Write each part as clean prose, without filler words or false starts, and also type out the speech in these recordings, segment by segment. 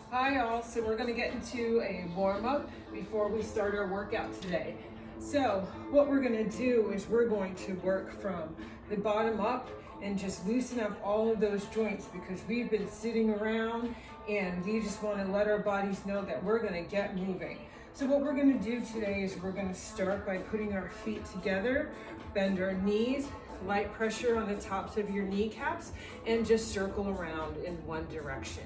Hi all, so we're going to get into a warm-up before we start our workout today. So what we're going to do is we're going to work from the bottom up and just loosen up all of those joints because we've been sitting around and we just want to let our bodies know that we're going to get moving. So what we're going to do today is we're going to start by putting our feet together, bend our knees, light pressure on the tops of your kneecaps, and just circle around in one direction.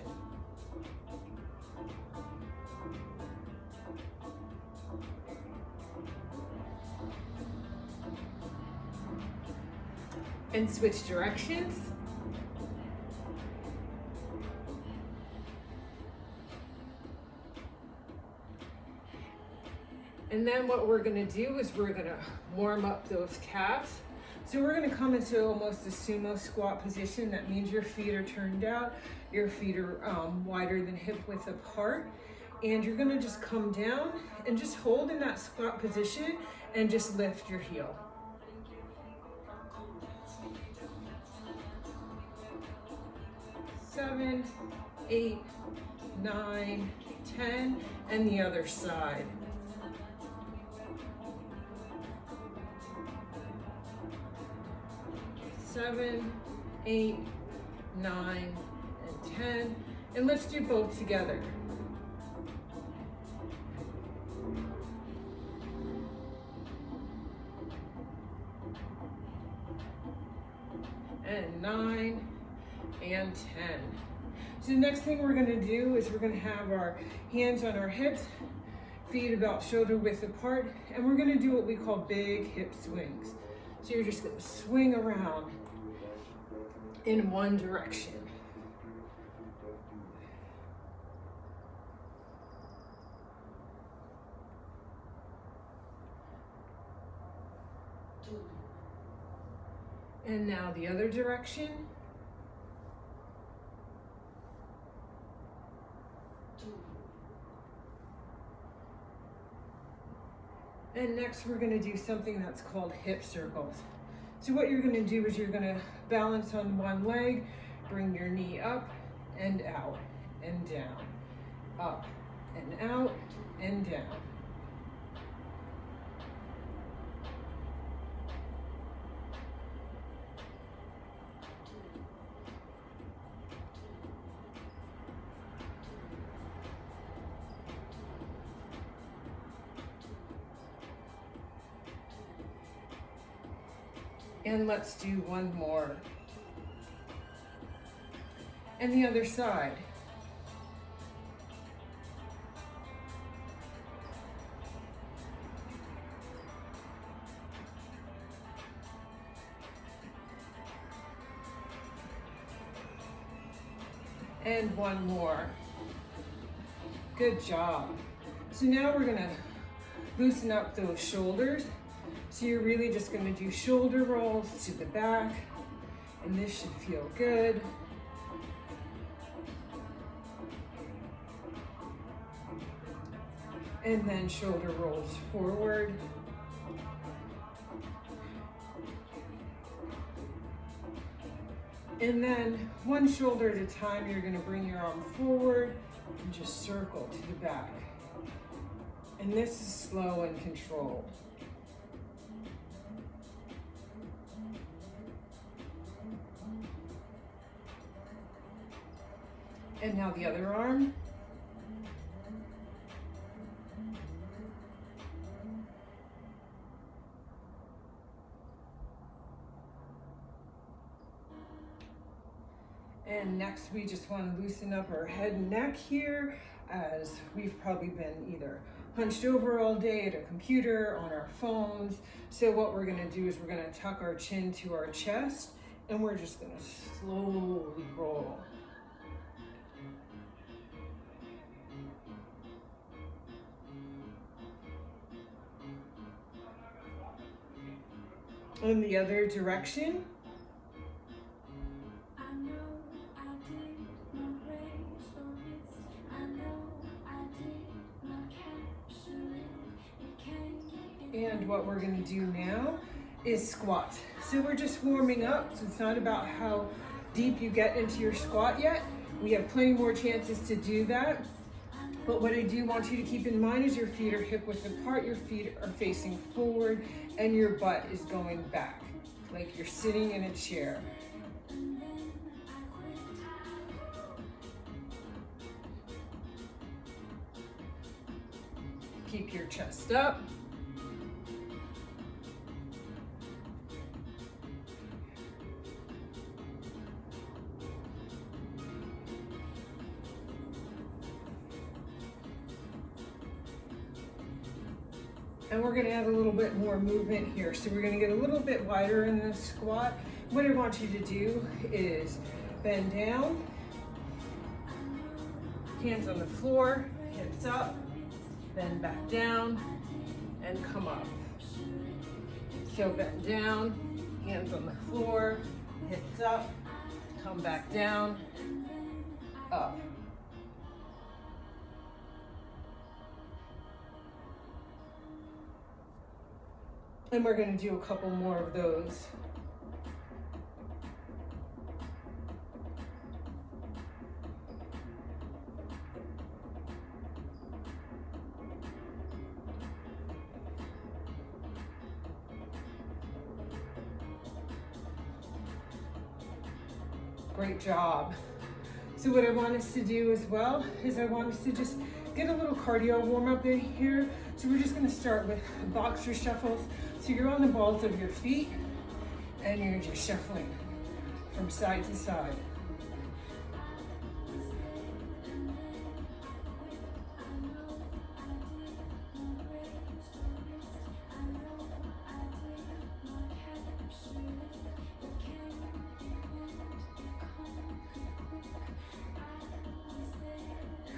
And switch directions. And then what we're going to do is we're going to warm up those calves. So we're going to come into almost a sumo squat position. That means your feet are turned out, your feet are wider than hip width apart. And you're going to just come down and just hold in that squat position and just lift your heel. Seven, 8, 9, 10, and the other side. Seven, 8, 9, and 10, and let's do both together. And 9, and 10. So the next thing we're going to do is we're going to have our hands on our hips, feet about shoulder width apart, and we're going to do what we call big hip swings. So you're just going to swing around in one direction. And now the other direction. And next we're going to do something that's called hip circles. So what you're going to do is you're going to balance on one leg, bring your knee up and out and down, up and out and down. And let's do one more. And the other side. And one more. Good job. So now we're gonna loosen up those shoulders. So you're really just going to do shoulder rolls to the back, and this should feel good. And then shoulder rolls forward. And then one shoulder at a time, you're going to bring your arm forward and just circle to the back. And this is slow and controlled. And now the other arm. And next we just want to loosen up our head and neck here, as we've probably been either hunched over all day at a computer, on our phones. So what we're going to do is we're going to tuck our chin to our chest, and we're just going to slowly roll. In the other direction. And what we're going to do now is squat. So we're just warming up. So it's not about how deep you get into your squat yet. We have plenty more chances to do that. But what I do want you to keep in mind is your feet are hip width apart, your feet are facing forward, and your butt is going back, like you're sitting in a chair. Keep your chest up. And we're gonna add a little bit more movement here. So we're gonna get a little bit wider in this squat. What I want you to do is bend down, hands on the floor, hips up, bend back down, and come up. So bend down, hands on the floor, hips up, come back down, up. And we're going to do a couple more of those. Great job. So what I want us to do as well is I want us to just get a little cardio warm up in here. So we're just going to start with boxer shuffles. So you're on the balls of your feet and you're just shuffling from side to side.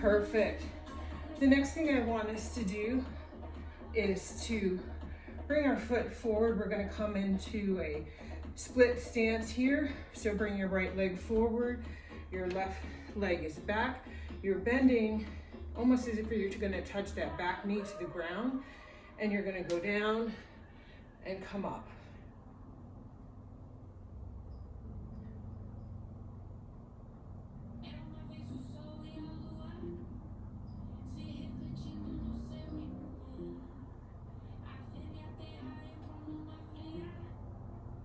Perfect. The next thing I want us to do is to bring our foot forward. We're going to come into a split stance here. So bring your right leg forward, your left leg is back. You're bending almost as if you're going to touch that back knee to the ground, and you're going to go down and come up.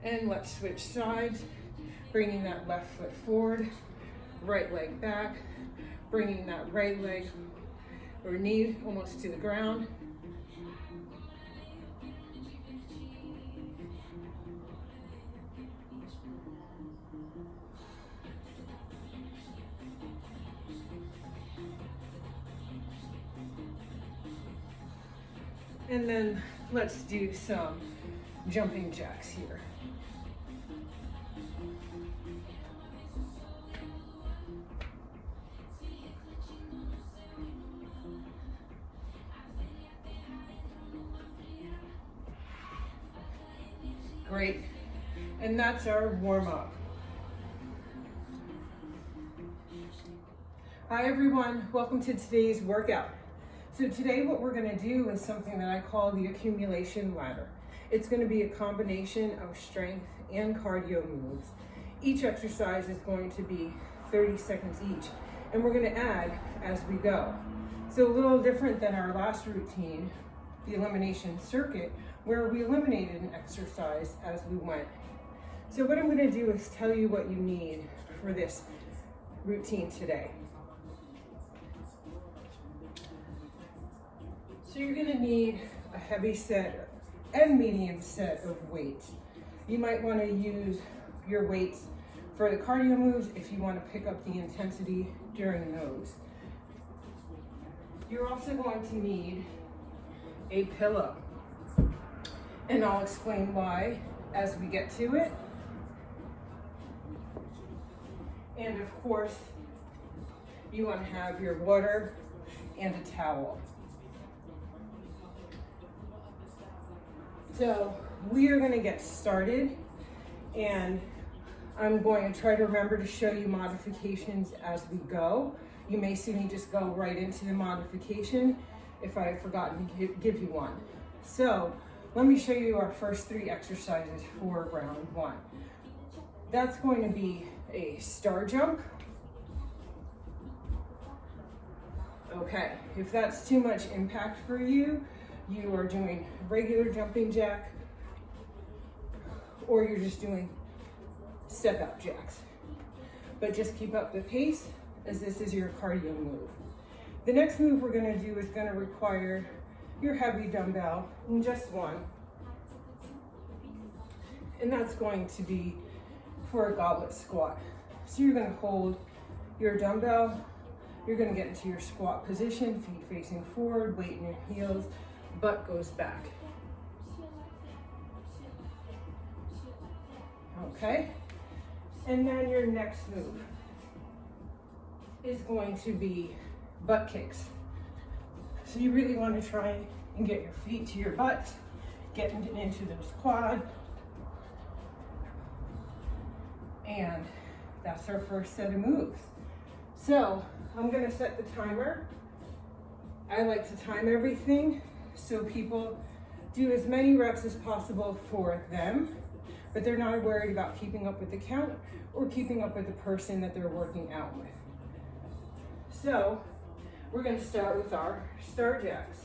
And let's switch sides, bringing that left foot forward, right leg back, bringing that right leg or knee almost to the ground. And then let's do some jumping jacks here. Great, and that's our warm-up. Hi everyone, welcome to today's workout. So today what we're going to do is something that I call the accumulation ladder. It's going to be a combination of strength and cardio moves. Each exercise is going to be 30 seconds each, and we're going to add as we go. So a little different than our last routine, the elimination circuit, where we eliminated an exercise as we went. So what I'm going to do is tell you what you need for this routine today. So you're going to need a heavy set and medium set of weights. You might want to use your weights for the cardio moves if you want to pick up the intensity during those. You're also going to need a pillow, and I'll explain why as we get to it. And of course, you want to have your water and a towel. So we are going to get started, and I'm going to try to remember to show you modifications as we go. You may see me just go right into the modification if I have forgotten to give you one. So let me show you our first 3 exercises for round 1. That's going to be a star jump, Okay, if that's too much impact for you, you are doing regular jumping jack, or you're just doing step out jacks. But just keep up the pace, as this is your cardio move. The next move we're gonna do is gonna require your heavy dumbbell, and just one. And that's going to be for a goblet squat. So you're gonna hold your dumbbell, you're gonna get into your squat position, feet facing forward, weight in your heels, butt goes back. Okay? And then your next move is going to be butt kicks. So you really want to try and get your feet to your butt, get into those quads. And that's our first set of moves. So I'm gonna set the timer. I like to time everything so people do as many reps as possible for them, but they're not worried about keeping up with the count or keeping up with the person that they're working out with. So we're gonna start with our star jacks.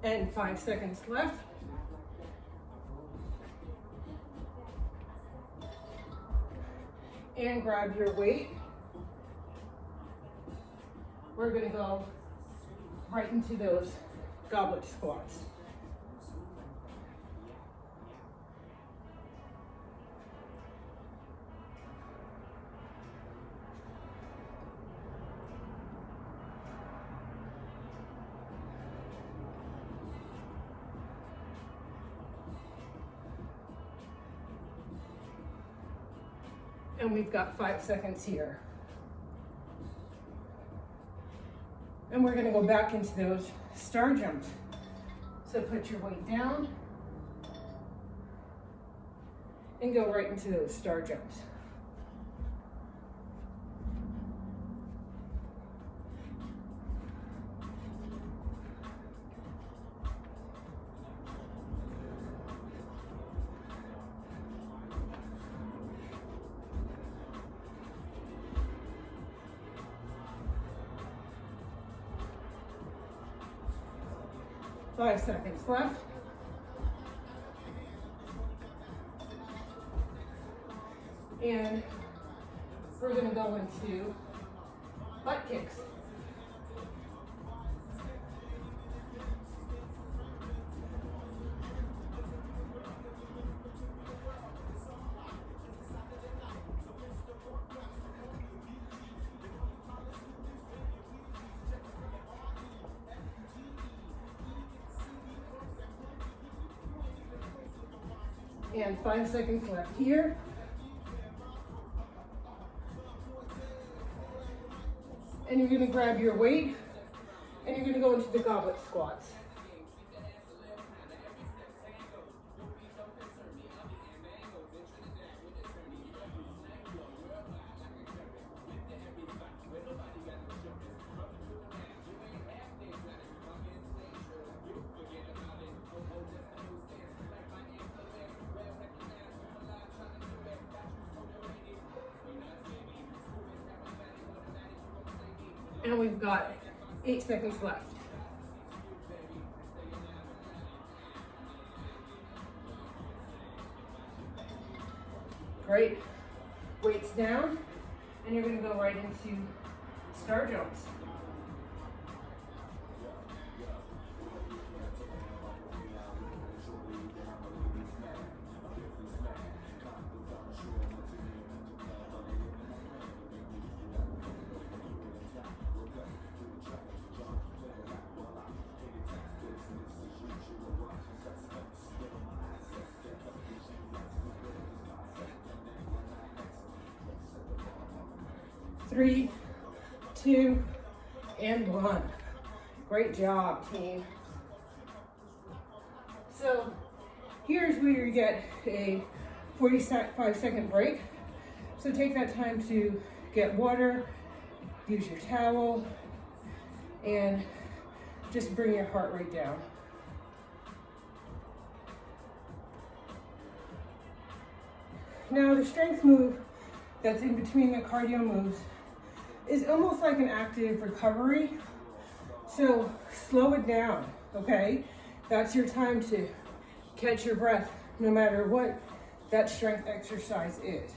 And 5 seconds left. And grab your weight. We're gonna go right into those goblet squats. And we've got 5 seconds here. And we're gonna go back into those star jumps. So put your weight down and go right into those star jumps. Five seconds left. And we're gonna go into butt kicks. And 5 seconds left here. And you're gonna grab your weight and you're gonna go into the goblet squats. And we've got 8 seconds left. Great. Weights down, and you're gonna go right into star jumps. Three, 2, and 1. Great job, team. So Here's where you get a 45-second break. So take that time to get water, use your towel, and just bring your heart rate down. Now the strength move that's in between the cardio moves is almost like an active recovery. So slow it down, okay? That's your time to catch your breath no matter what that strength exercise is.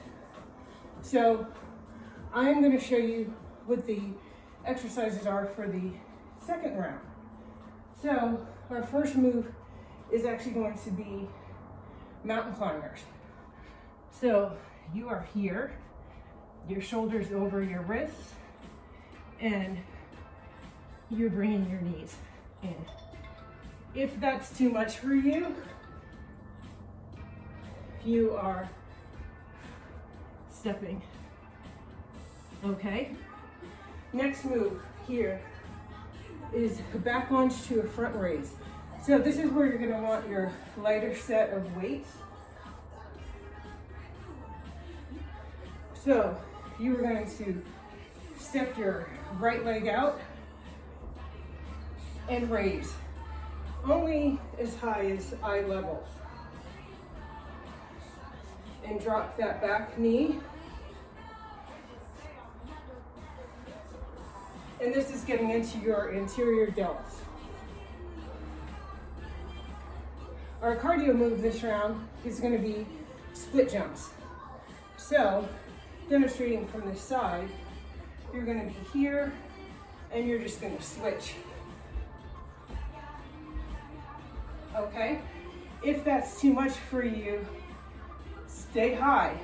So I'm going to show you what the exercises are for the second round. So our first move is actually going to be mountain climbers. So you are here, your shoulders over your wrists, and you're bringing your knees in. If that's too much for you, you are stepping. Okay? Next move here is a back lunge to a front raise. So this is where you're going to want your lighter set of weights. So you are going to step your right leg out and raise only as high as eye level. And drop that back knee. And this is getting into your anterior delts. Our cardio move this round is going to be split jumps. So, demonstrating from this side, you're going to be here and you're just going to switch. Okay? If that's too much for you, stay high,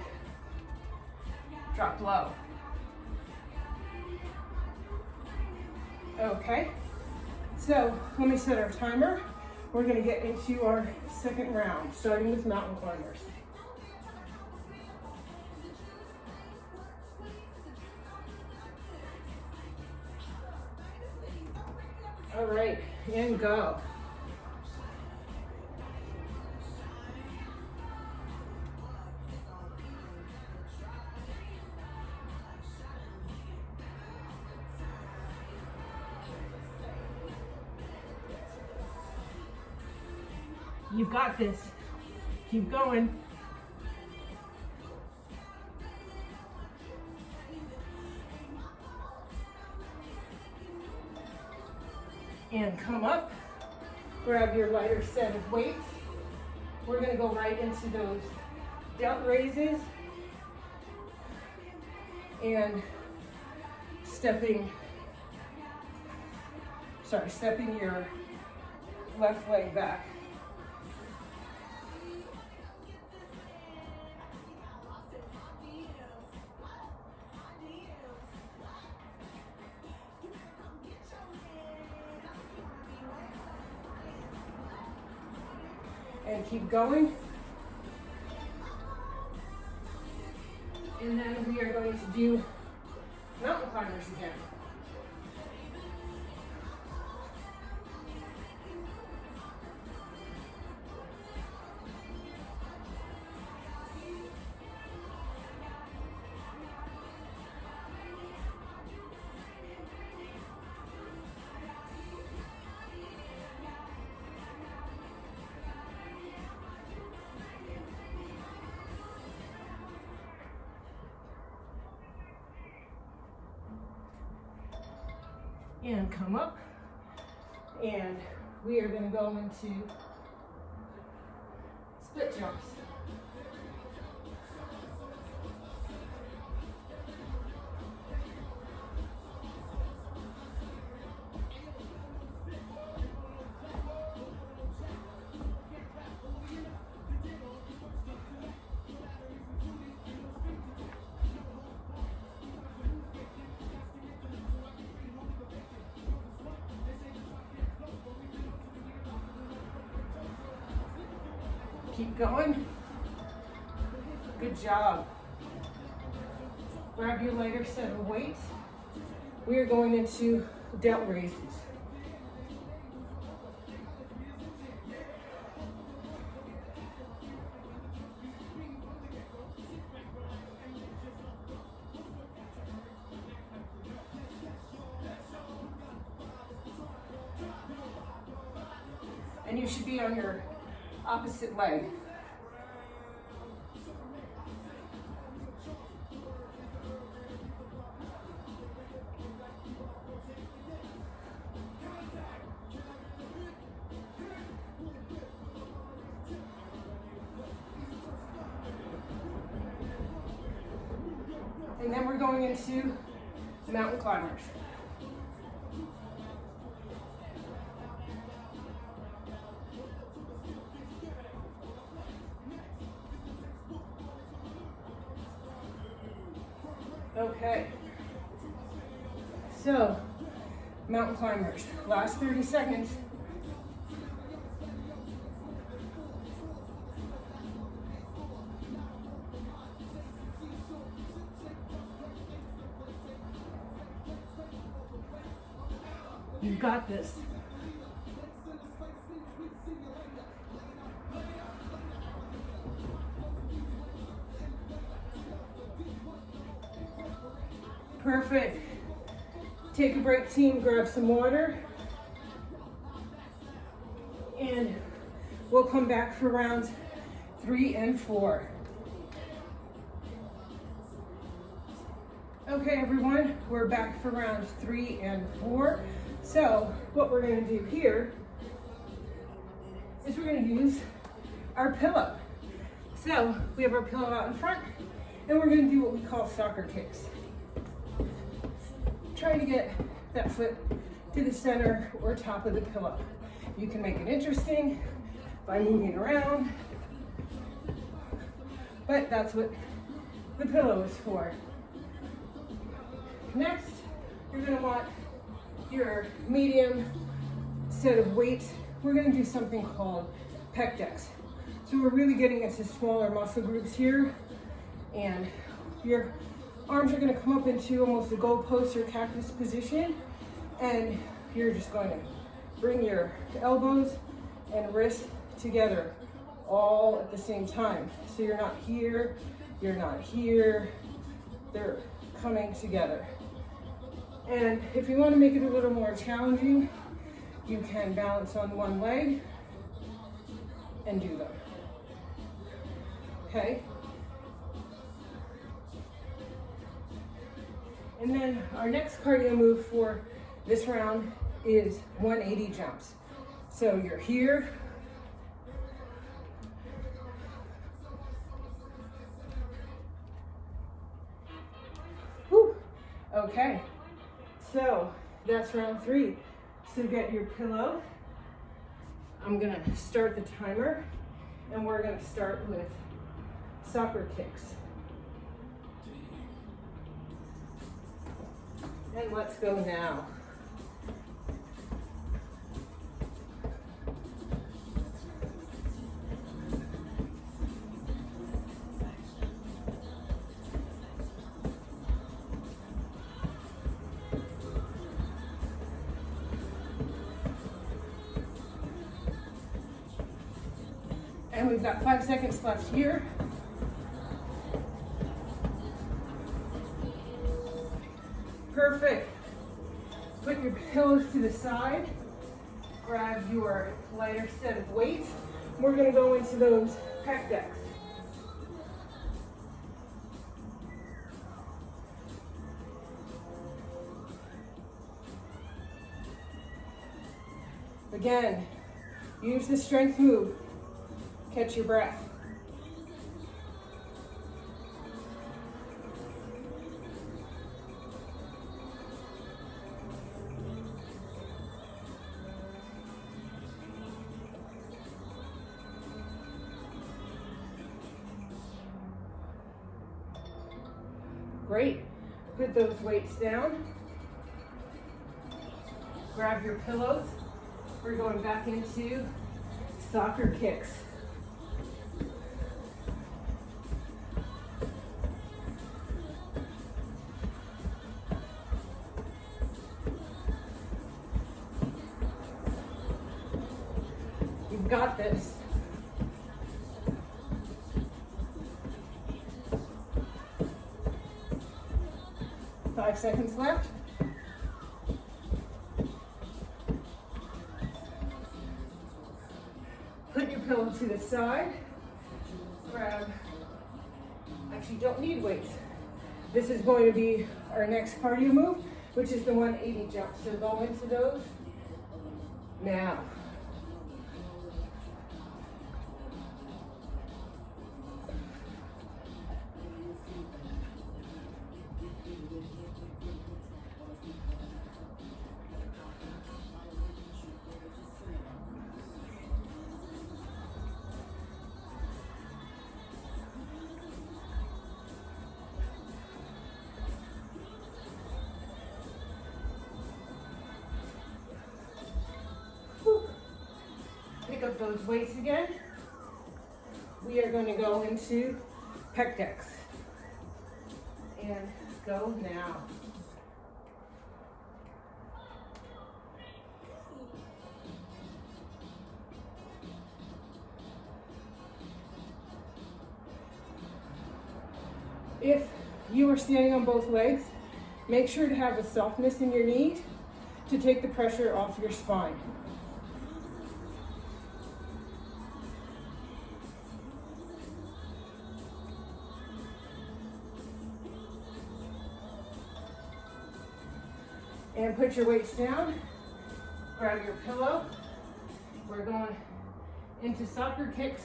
drop low. Okay, so let me set our timer. We're gonna get into our second round, starting with mountain climbers. All right, and go. You've got this. Keep going. And come up. Grab your lighter set of weights. We're going to go right into those delt raises and stepping your left leg back. And keep going. And then we are going to do mountain climbers again. And come up, and we are going to go into split jumps. Keep going. Good job. Grab your lighter set of weights. We are going into delt raises. and you should be on your opposite leg. And then we're going into mountain climbers. Okay, so mountain climbers, last 30 seconds. You got this. Perfect. Take a break, team, grab some water. And we'll come back for rounds 3 and 4. Okay, everyone, we're back for rounds 3 and 4. So what we're going to do here is we're going to use our pillow. So we have our pillow out in front, and we're going to do what we call soccer kicks. Trying to get that foot to the center or top of the pillow. You can make it interesting by moving around, but that's what the pillow is for. Next, you're going to want your medium set of weights. We're going to do something called pec decks. So we're really getting into smaller muscle groups here, and your arms are going to come up into almost a goalpost or cactus position, and you're just going to bring your elbows and wrists together all at the same time. So you're not here, you're not here, they're coming together. And if you want to make it a little more challenging, you can balance on one leg and do them. Okay? And then our next cardio move for this round is 180 jumps. So you're here. Whew. Okay. So that's round 3. So get your pillow. I'm gonna start the timer, and we're gonna start with soccer kicks. And let's go now. And we've got 5 seconds left here. Perfect. Put your pillows to the side. Grab your lighter set of weights. We're going to go into those pec decks. Again, use the strength move. Catch your breath. Great. Put those weights down. Grab your pillows. We're going back into soccer kicks. You've got this. Five seconds left. pillow to the side. Grab, actually you don't need weights. This is going to be our next cardio move, which is the 180 jump. So go into those now. Pick up those weights again. We are going to go into pec decks. And go now. If you are standing on both legs, make sure to have a softness in your knees to take the pressure off your spine. And put your weights down, grab your pillow. We're going into soccer kicks,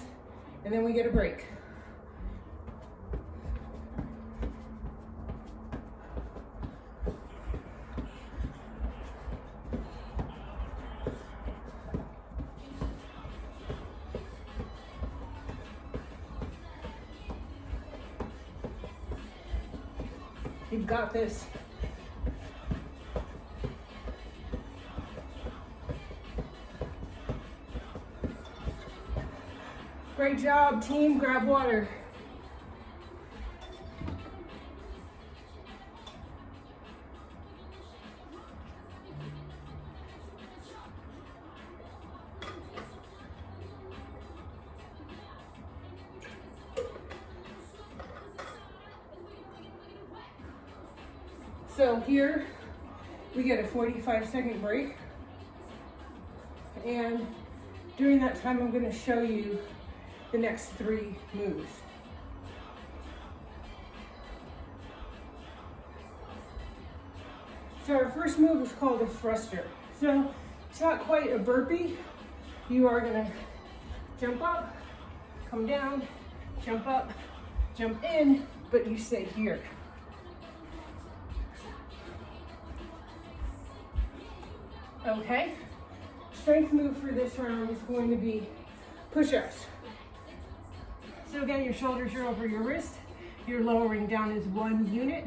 and then we get a break. You've got this. Great job, team. Grab water. So here we get a 45-second break. And during that time, I'm going to show you the next 3 moves. So our first move is called a thruster. So it's not quite a burpee. You are gonna jump up, come down, jump up, jump in, but you stay here. Okay, strength move for this round is going to be push-ups. So again, your shoulders are over your wrist. You're lowering down as 1 unit.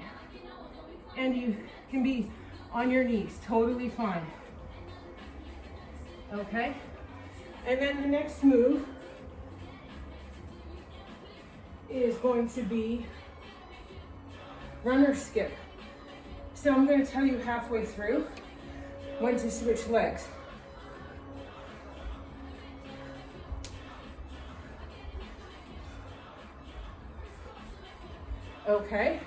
And you can be on your knees, totally fine. Okay? And then the next move is going to be runner skip. So I'm going to tell you halfway through when to switch legs. Okay,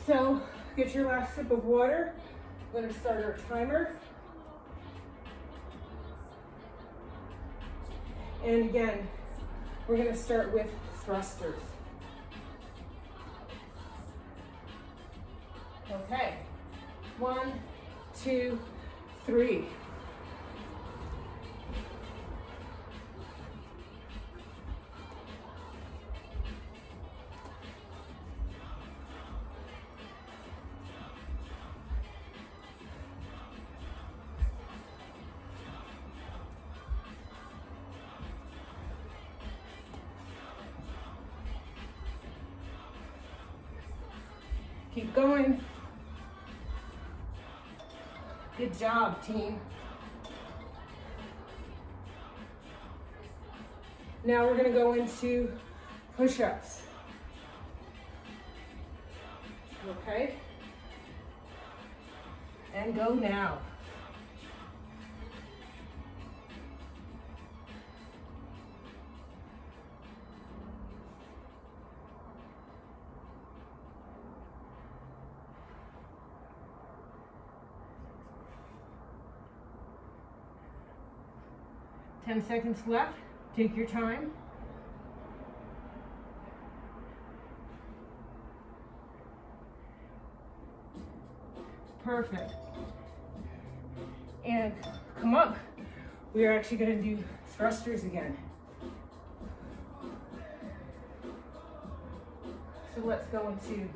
so get your last sip of water. I'm going to start our timer. And again, we're going to start with thrusters. Okay, 1, 2, 3. Keep going. Good job, team. Now we're going to go into push-ups. Okay? And go now. Ten seconds left. Take your time. Perfect. And come up. We are actually going to do thrusters again. So let's go into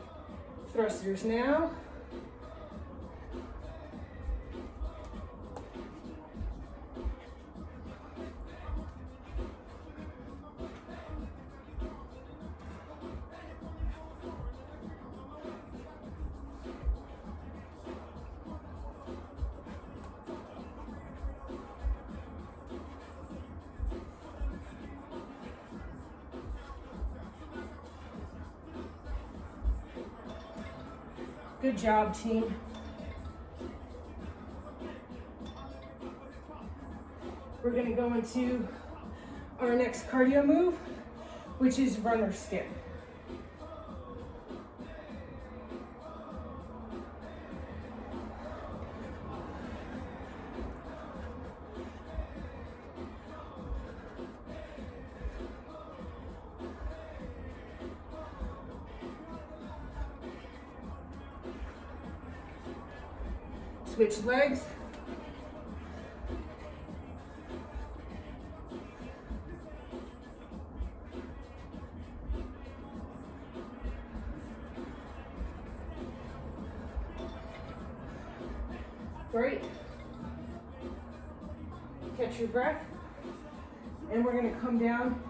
thrusters now. Good job, team. We're going to go into our next cardio move, which is runner skip. Switch legs. Great. Catch your breath. And we're going to come down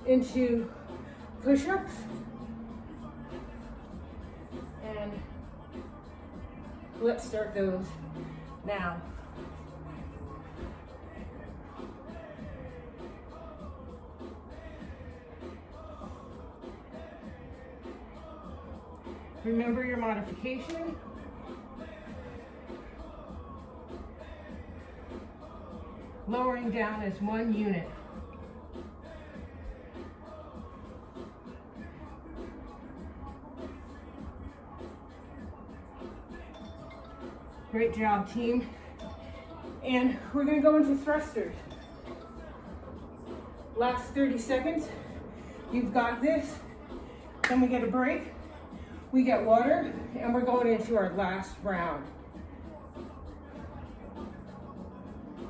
into push-ups. And let's start those now. Remember your modification. Lowering down as one unit. Great job, team. And we're going to go into thrusters. Last 30 seconds. You've got this. Then we get a break. We get water, and we're going into our last round.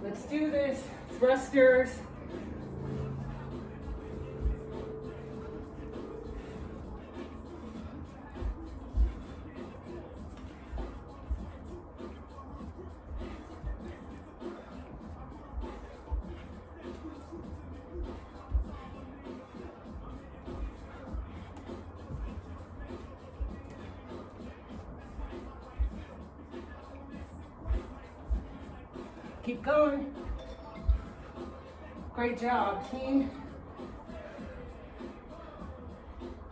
Let's do this. Thrusters. Keep going. Great job, team.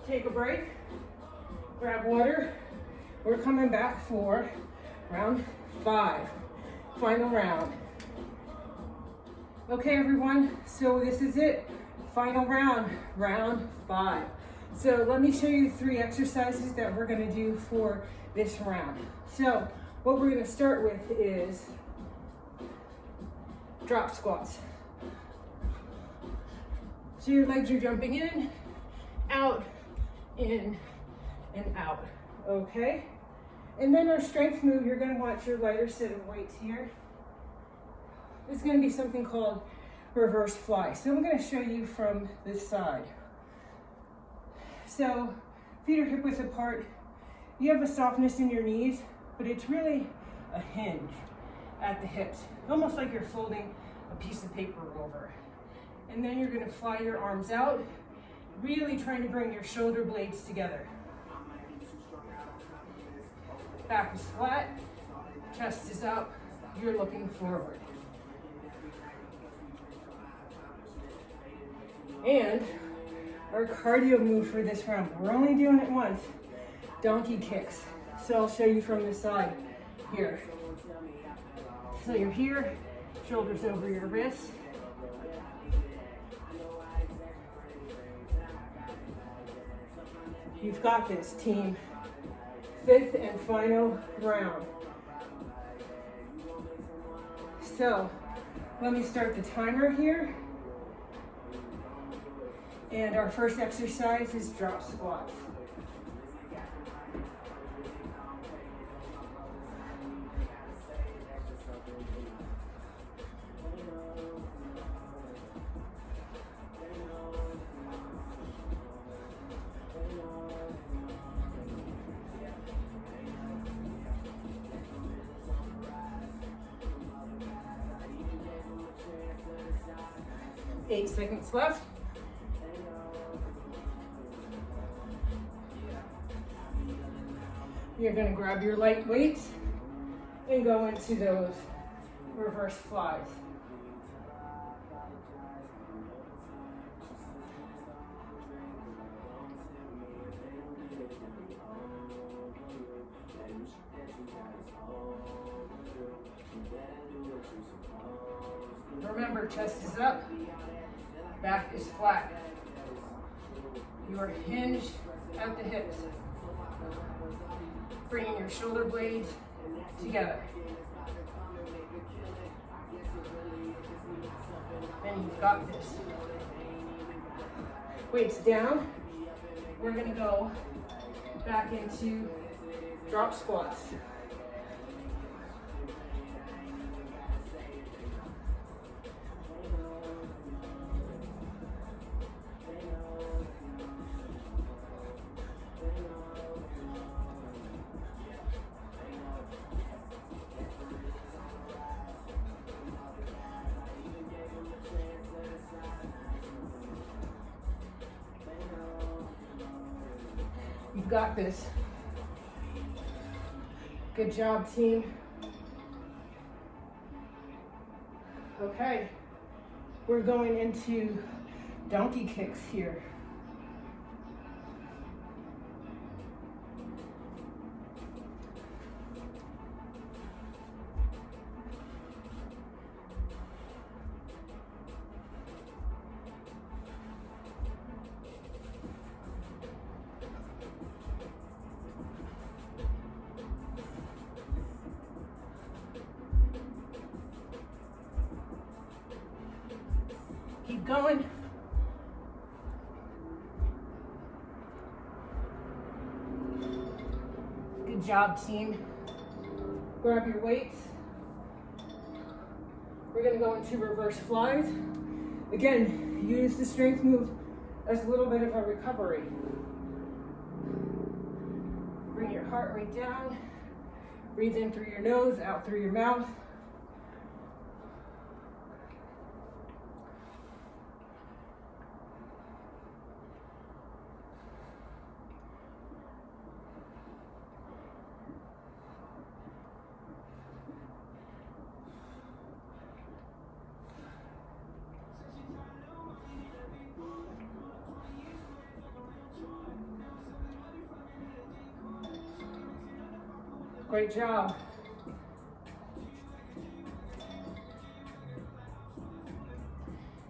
Take a break. Grab water. We're coming back for round 5. Final round. Okay, everyone. So this is it. Final round, round 5. So let me show you 3 exercises that we're going to do for this round. So what we're going to start with is drop squats. So your legs are jumping in, and out, okay? And then our strength move, you're gonna want your lighter set of weights here. It's gonna be something called reverse fly. So I'm gonna show you from this side. So feet are hip width apart. You have a softness in your knees, but it's really a hinge at the hips, almost like you're folding a piece of paper over. And then you're gonna fly your arms out, really trying to bring your shoulder blades together. Back is flat, chest is up, you're looking forward. And our cardio move for this round, we're only doing it once, donkey kicks. So I'll show you from the side here. So you're here, shoulders over your wrists. You've got this, team. 5th and final round. So let me start the timer here. And our first exercise is drop squats. Eight seconds left. You're going to grab your light weights and go into those reverse flies. Remember, chest is up, back is flat. You are hinged at the hips. Bringing your shoulder blades together. And you've got this. Weights down. We're going to go back into drop squats. You've got this. Good job, team. Okay, we're going into donkey kicks here. Keep going. Good job, team. Grab your weights. We're going to go into reverse flies. Again, use the strength move as a little bit of a recovery. Bring your heart rate down. Breathe in through your nose, out through your mouth. Great job.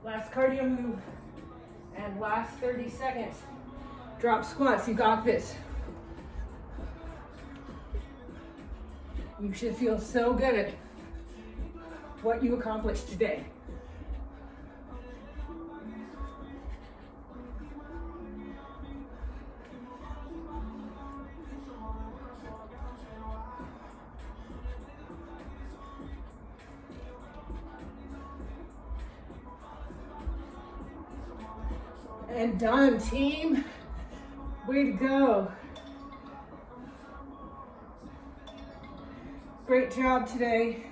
Last cardio move and last 30 seconds. Drop squats, you got this. You should feel so good at what you accomplished today. And done, team. Way to go. Great job today.